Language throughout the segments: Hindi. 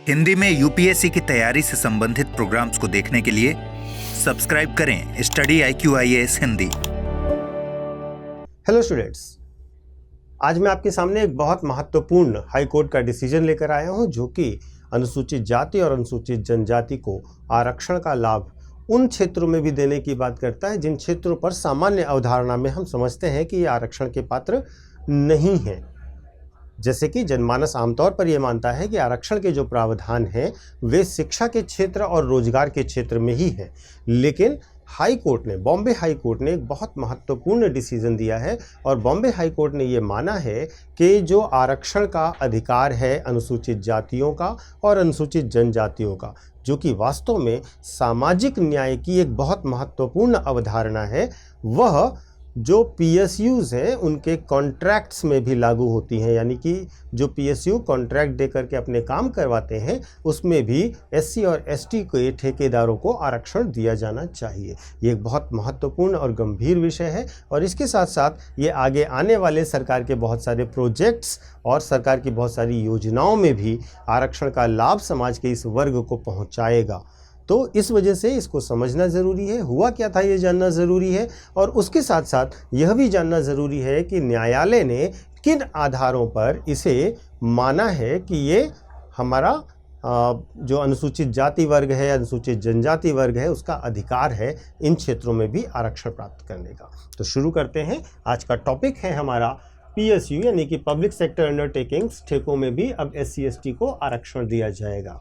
हिंदी में यूपीएससी की तैयारी से संबंधित प्रोग्राम्स को देखने के लिए सब्सक्राइब करें study IQIAS Hindi. Hello students, आज मैं आपके सामने एक बहुत महत्वपूर्ण हाई कोर्ट का डिसीजन लेकर आया हूं, जो कि अनुसूचित जाति और अनुसूचित जनजाति को आरक्षण का लाभ उन क्षेत्रों में भी देने की बात करता है जिन क्षेत्रों पर सामान्य अवधारणा में हम समझते हैं कि ये आरक्षण के पात्र नहीं हैं। जैसे कि जनमानस आमतौर पर यह मानता है कि आरक्षण के जो प्रावधान हैं वे शिक्षा के क्षेत्र और रोजगार के क्षेत्र में ही हैं, लेकिन हाई कोर्ट ने, बॉम्बे हाई कोर्ट ने एक बहुत महत्वपूर्ण डिसीजन दिया है और बॉम्बे हाई कोर्ट ने ये माना है कि जो आरक्षण का अधिकार है अनुसूचित जातियों का और अनुसूचित जनजातियों का, जो कि वास्तव में सामाजिक न्याय की एक बहुत महत्वपूर्ण अवधारणा है, वह जो PSUs हैं उनके कॉन्ट्रैक्ट्स में भी लागू होती हैं। यानी कि जो PSU कॉन्ट्रैक्ट दे करके अपने काम करवाते हैं उसमें भी SC और ST के ठेकेदारों को आरक्षण दिया जाना चाहिए। ये एक बहुत महत्वपूर्ण और गंभीर विषय है और इसके साथ साथ ये आगे आने वाले सरकार के बहुत सारे प्रोजेक्ट्स और सरकार की बहुत सारी योजनाओं में भी आरक्षण का लाभ समाज के इस वर्ग को पहुँचाएगा। तो इस वजह से इसको समझना ज़रूरी है, हुआ क्या था ये जानना ज़रूरी है और उसके साथ साथ यह भी जानना ज़रूरी है कि न्यायालय ने किन आधारों पर इसे माना है कि ये हमारा जो अनुसूचित जाति वर्ग है, अनुसूचित जनजाति वर्ग है, उसका अधिकार है इन क्षेत्रों में भी आरक्षण प्राप्त करने का। तो शुरू करते हैं। आज का टॉपिक है हमारा PSU यानी कि पब्लिक सेक्टर अंडरटेकिंग्स। ठेकों में भी अब SC ST को आरक्षण दिया जाएगा।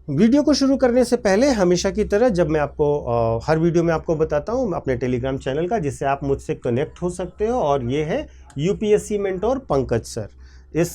वीडियो को शुरू करने से पहले हमेशा की तरह जब मैं आपको हर वीडियो में आपको बताता हूँ अपने टेलीग्राम चैनल का, जिससे आप मुझसे कनेक्ट हो सकते हो, और ये है UPSC मेंटोर पंकज सर। इस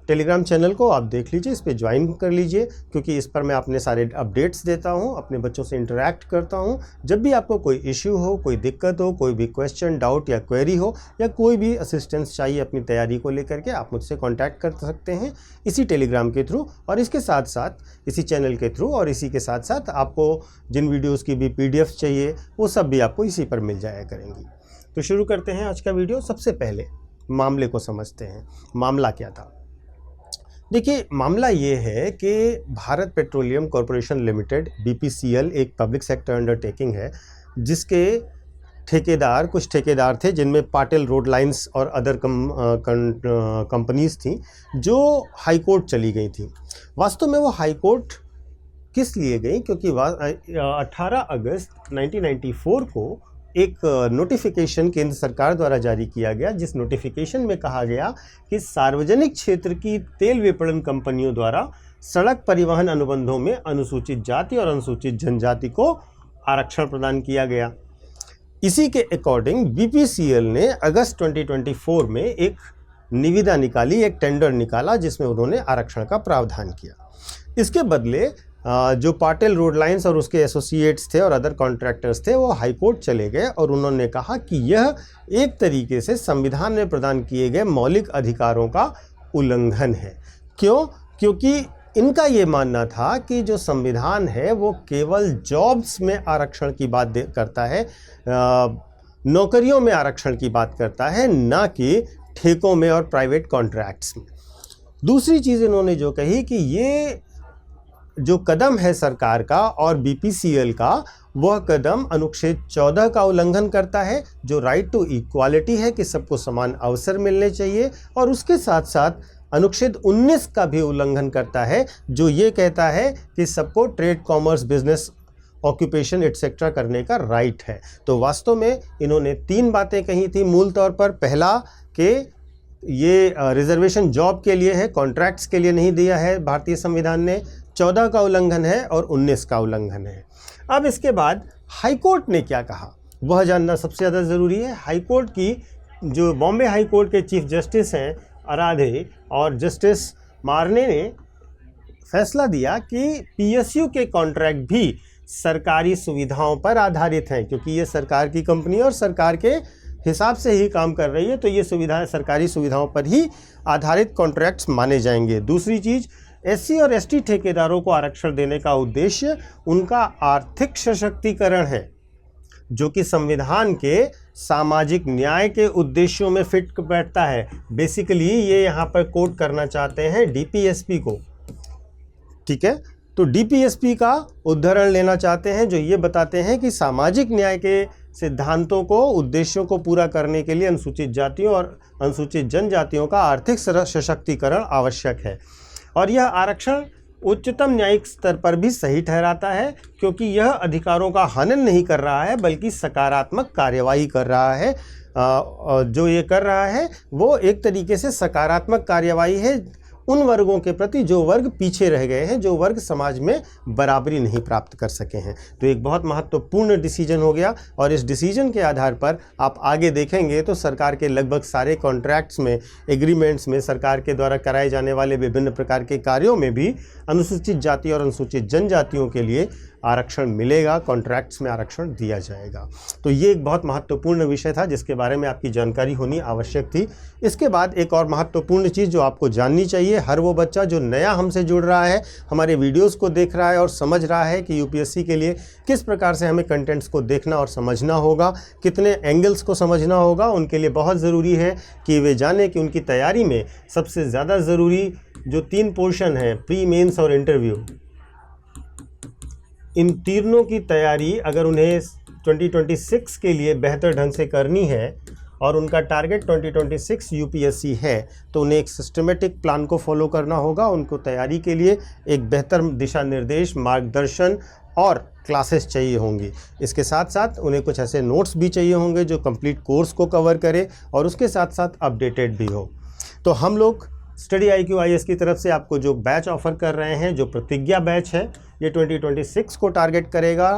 टेलीग्राम चैनल को आप देख लीजिए, इस पर ज्वाइन कर लीजिए, क्योंकि इस पर मैं अपने सारे अपडेट्स देता हूँ, अपने बच्चों से इंटरेक्ट करता हूँ। जब भी आपको कोई इश्यू हो, कोई दिक्कत हो, कोई भी क्वेश्चन, डाउट या क्वेरी हो, या कोई भी असिस्टेंस चाहिए अपनी तैयारी को लेकर के, आप मुझसे कॉन्टैक्ट कर सकते हैं इसी टेलीग्राम के थ्रू और इसके साथ साथ इसी चैनल के थ्रू। और इसी के साथ साथ आपको जिन वीडियोज़ की भी PDF चाहिए वो सब भी आपको इसी पर मिल जाया करेंगी। तो शुरू करते हैं आज का वीडियो। सबसे पहले मामले को समझते हैं। मामला क्या था? देखिए, मामला ये है कि Bharat petroleum corporation limited BPCL एक पब्लिक सेक्टर अंडरटेकिंग है, जिसके ठेकेदार कुछ ठेकेदार थे जिनमें पाटिल रोड लाइंस और अदर कंपनीज थी, जो हाई कोर्ट चली गई थी। वास्तव में वो हाई कोर्ट किस लिए गई? क्योंकि 18 अगस्त 1994 को एक नोटिफिकेशन केंद्र सरकार द्वारा जारी किया गया, जिस नोटिफिकेशन में कहा गया कि सार्वजनिक क्षेत्र की तेल विपणन कंपनियों द्वारा सड़क परिवहन अनुबंधों में अनुसूचित जाति और अनुसूचित जनजाति को आरक्षण प्रदान किया गया। इसी के अकॉर्डिंग BPCL ने अगस्त 2024 में एक निविदा निकाली, एक टेंडर निकाला, जिसमें उन्होंने आरक्षण का प्रावधान किया। इसके बदले जो पाटिल रोड लाइंस और उसके एसोसिएट्स थे और अदर कॉन्ट्रैक्टर्स थे, वो हाई कोर्ट चले गए और उन्होंने कहा कि यह एक तरीके से संविधान में प्रदान किए गए मौलिक अधिकारों का उल्लंघन है। क्यों? क्योंकि इनका ये मानना था कि जो संविधान है वो केवल जॉब्स में आरक्षण की बात करता है, नौकरियों में आरक्षण की बात करता है, ना कि ठेकों में और प्राइवेट कॉन्ट्रैक्ट्स में। दूसरी चीज़ इन्होंने जो कही कि ये जो कदम है सरकार का और BPCL का, वह कदम अनुच्छेद 14 का उल्लंघन करता है, जो राइट टू इक्वालिटी है कि सबको समान अवसर मिलने चाहिए, और उसके साथ साथ अनुच्छेद 19 का भी उल्लंघन करता है, जो ये कहता है कि सबको trade, commerce, business, occupation etcetera करने का राइट है। तो वास्तव में इन्होंने 3 बातें कही थी मूल तौर पर। पहला कि ये रिजर्वेशन जॉब के लिए है, कॉन्ट्रैक्ट्स के लिए नहीं दिया है भारतीय संविधान ने। 14 का उल्लंघन है और 19 का उल्लंघन है। अब इसके बाद हाई कोर्ट ने क्या कहा, वह जानना सबसे ज़्यादा ज़रूरी है। हाई कोर्ट की जो बॉम्बे हाई कोर्ट के चीफ जस्टिस हैं आराधे और जस्टिस मारने ने फैसला दिया कि PSU के कॉन्ट्रैक्ट भी सरकारी सुविधाओं पर आधारित हैं, क्योंकि ये सरकार की कंपनी और सरकार के हिसाब से ही काम कर रही है, तो ये सुविधाएं सरकारी सुविधाओं पर ही आधारित कॉन्ट्रैक्ट्स माने जाएंगे। दूसरी चीज़, SC और ST ठेकेदारों को आरक्षण देने का उद्देश्य उनका आर्थिक सशक्तिकरण है। जो कि संविधान के सामाजिक न्याय के उद्देश्यों में फिट बैठता है। बेसिकली ये यहाँ पर कोट करना चाहते हैं डीपीएसपी को, ठीक है। तो डीपीएसपी का उदाहरण लेना चाहते हैं जो ये बताते हैं कि सामाजिक न्याय के सिद्धांतों को, उद्देश्यों को पूरा करने के लिए अनुसूचित जातियों और अनुसूचित जनजातियों का आर्थिक सशक्तिकरण आवश्यक है। और यह आरक्षण उच्चतम न्यायिक स्तर पर भी सही ठहराता है, क्योंकि यह अधिकारों का हनन नहीं कर रहा है बल्कि सकारात्मक कार्यवाही कर रहा है। जो ये कर रहा है वो एक तरीके से सकारात्मक कार्यवाही है उन वर्गों के प्रति जो वर्ग पीछे रह गए हैं, जो वर्ग समाज में बराबरी नहीं प्राप्त कर सके हैं। तो एक बहुत महत्वपूर्ण डिसीजन हो गया और इस डिसीजन के आधार पर आप आगे देखेंगे तो सरकार के लगभग सारे कॉन्ट्रैक्ट्स में, एग्रीमेंट्स में, सरकार के द्वारा कराए जाने वाले विभिन्न प्रकार के कार्यों में भी अनुसूचित जाति और अनुसूचित जनजातियों के लिए आरक्षण मिलेगा, कॉन्ट्रैक्ट्स में आरक्षण दिया जाएगा। तो ये एक बहुत महत्वपूर्ण विषय था जिसके बारे में आपकी जानकारी होनी आवश्यक थी। इसके बाद एक और महत्वपूर्ण चीज़ जो आपको जाननी चाहिए, हर वो बच्चा जो नया हमसे जुड़ रहा है, हमारे वीडियोस को देख रहा है और समझ रहा है कि यूपीएससी के लिए किस प्रकार से हमें कंटेंट्स को देखना और समझना होगा, कितने एंगल्स को समझना होगा, उनके लिए बहुत ज़रूरी है कि वे जाने कि उनकी तैयारी में सबसे ज़्यादा ज़रूरी जो 3 पोर्शन हैं, प्री, मेंस और इंटरव्यू, इन तीनों की तैयारी अगर उन्हें 2026 के लिए बेहतर ढंग से करनी है और उनका टारगेट 2026 यूपीएससी है, तो उन्हें एक सिस्टमेटिक प्लान को फॉलो करना होगा। उनको तैयारी के लिए एक बेहतर दिशा निर्देश, मार्गदर्शन और क्लासेस चाहिए होंगी। इसके साथ साथ उन्हें कुछ ऐसे नोट्स भी चाहिए होंगे जो कंप्लीट कोर्स को कवर करे और उसके साथ साथ अपडेटेड भी हो। तो हम लोग स्टडी IQ IAS की तरफ से आपको जो बैच ऑफर कर रहे हैं, जो प्रतिज्ञा बैच है, ये 2026 को टारगेट करेगा।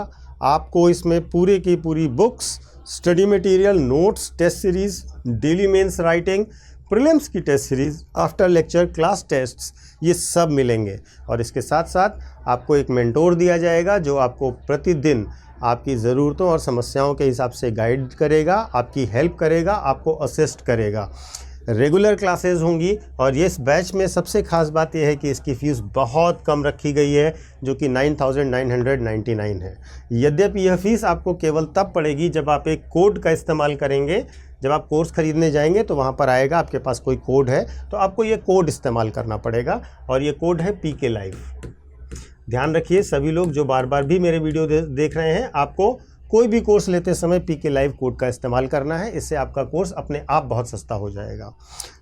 आपको इसमें पूरी की पूरी books, study material, notes, test series, daily mains writing, prelims की test series, after lecture class tests, ये सब मिलेंगे। और इसके साथ साथ आपको एक मेंटोर दिया जाएगा जो आपको प्रतिदिन आपकी ज़रूरतों और समस्याओं के हिसाब से गाइड करेगा, आपकी हेल्प करेगा, आपको असिस्ट करेगा। रेगुलर क्लासेस होंगी और ये इस बैच में सबसे ख़ास बात यह है कि इसकी फ़ीस बहुत कम रखी गई है, जो कि 9,999 है। यद्यपि यह फ़ीस आपको केवल तब पड़ेगी जब आप एक कोड का इस्तेमाल करेंगे। जब आप कोर्स ख़रीदने जाएंगे तो वहाँ पर आएगा, आपके पास कोई कोड है तो आपको ये कोड इस्तेमाल करना पड़ेगा और ये कोड है PK Live। ध्यान रखिए सभी लोग जो बार बार भी मेरे वीडियो देख रहे हैं, आपको कोई भी कोर्स लेते समय PK Live कोड का इस्तेमाल करना है। इससे आपका कोर्स अपने आप बहुत सस्ता हो जाएगा।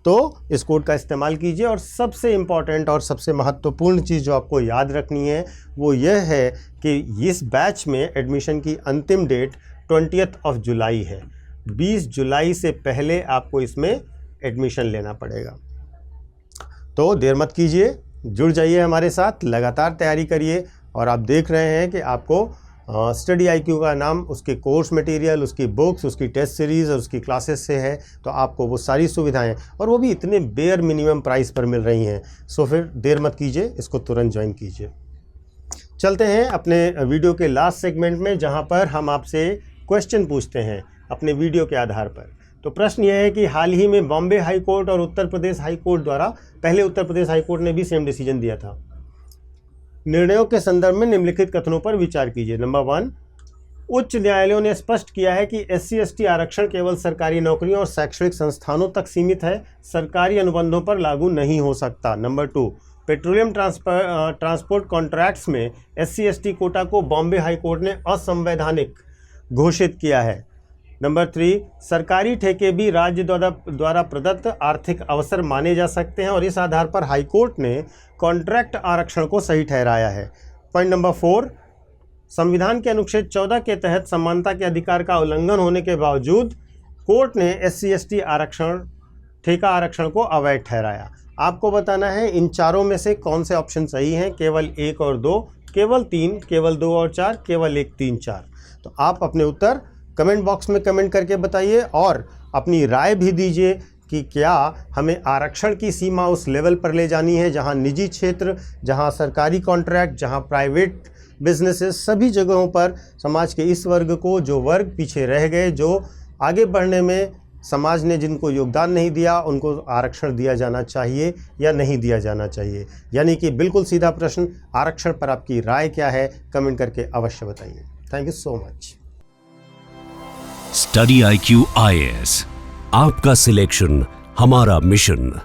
तो इस कोड का इस्तेमाल कीजिए। और सबसे इम्पॉर्टेंट और सबसे महत्वपूर्ण चीज़ जो आपको याद रखनी है वो यह है कि इस बैच में एडमिशन की अंतिम डेट 20 जुलाई है। 20 जुलाई से पहले आपको इसमें एडमिशन लेना पड़ेगा। तो देर मत कीजिए, जुड़ जाइए हमारे साथ, लगातार तैयारी करिए। और आप देख रहे हैं कि आपको स्टडी IQ का नाम उसके कोर्स मटेरियल, उसकी बुक्स, उसकी टेस्ट सीरीज़ और उसकी क्लासेस से है। तो आपको वो सारी सुविधाएं और वो भी इतने बेयर मिनिमम प्राइस पर मिल रही हैं। सो फिर देर मत कीजिए, इसको तुरंत ज्वाइन कीजिए। चलते हैं अपने वीडियो के लास्ट सेगमेंट में, जहां पर हम आपसे क्वेश्चन पूछते हैं अपने वीडियो के आधार पर। तो प्रश्न यह है कि हाल ही में बॉम्बे हाई कोर्ट और उत्तर प्रदेश हाई कोर्ट द्वारा, पहले उत्तर प्रदेश हाई कोर्ट ने भी सेम डिसीजन दिया था, निर्णयों के संदर्भ में निम्नलिखित कथनों पर विचार कीजिए। नंबर 1, उच्च न्यायालयों ने स्पष्ट किया है कि SC/ST आरक्षण केवल सरकारी नौकरियों और शैक्षणिक संस्थानों तक सीमित है, सरकारी अनुबंधों पर लागू नहीं हो सकता। नंबर 2, पेट्रोलियम ट्रांसपोर्ट कॉन्ट्रैक्ट्स में SC/ST कोटा को बॉम्बे हाई कोर्ट ने असंवैधानिक घोषित किया है। नंबर 3, सरकारी ठेके भी राज्य द्वारा प्रदत्त आर्थिक अवसर माने जा सकते हैं और इस आधार पर हाई कोर्ट ने कॉन्ट्रैक्ट आरक्षण को सही ठहराया है। पॉइंट नंबर 4, संविधान के अनुच्छेद 14 के तहत समानता के अधिकार का उल्लंघन होने के बावजूद कोर्ट ने SC/ST आरक्षण, ठेका आरक्षण को अवैध ठहराया। आपको बताना है इन चारों में से कौन से ऑप्शन सही हैं, केवल 1 और 2, केवल 3, केवल 2 और 4, केवल 1, 3, 4। तो आप अपने उत्तर कमेंट बॉक्स में कमेंट करके बताइए और अपनी राय भी दीजिए कि क्या हमें आरक्षण की सीमा उस लेवल पर ले जानी है जहां निजी क्षेत्र, जहां सरकारी कॉन्ट्रैक्ट, जहां प्राइवेट बिजनेसेस, सभी जगहों पर समाज के इस वर्ग को, जो वर्ग पीछे रह गए, जो आगे बढ़ने में समाज ने जिनको योगदान नहीं दिया, उनको आरक्षण दिया जाना चाहिए या नहीं दिया जाना चाहिए। यानी कि बिल्कुल सीधा प्रश्न, आरक्षण पर आपकी राय क्या है, कमेंट करके अवश्य बताइए। Thank you so much. Study IQ IAS, आपका सिलेक्शन हमारा मिशन।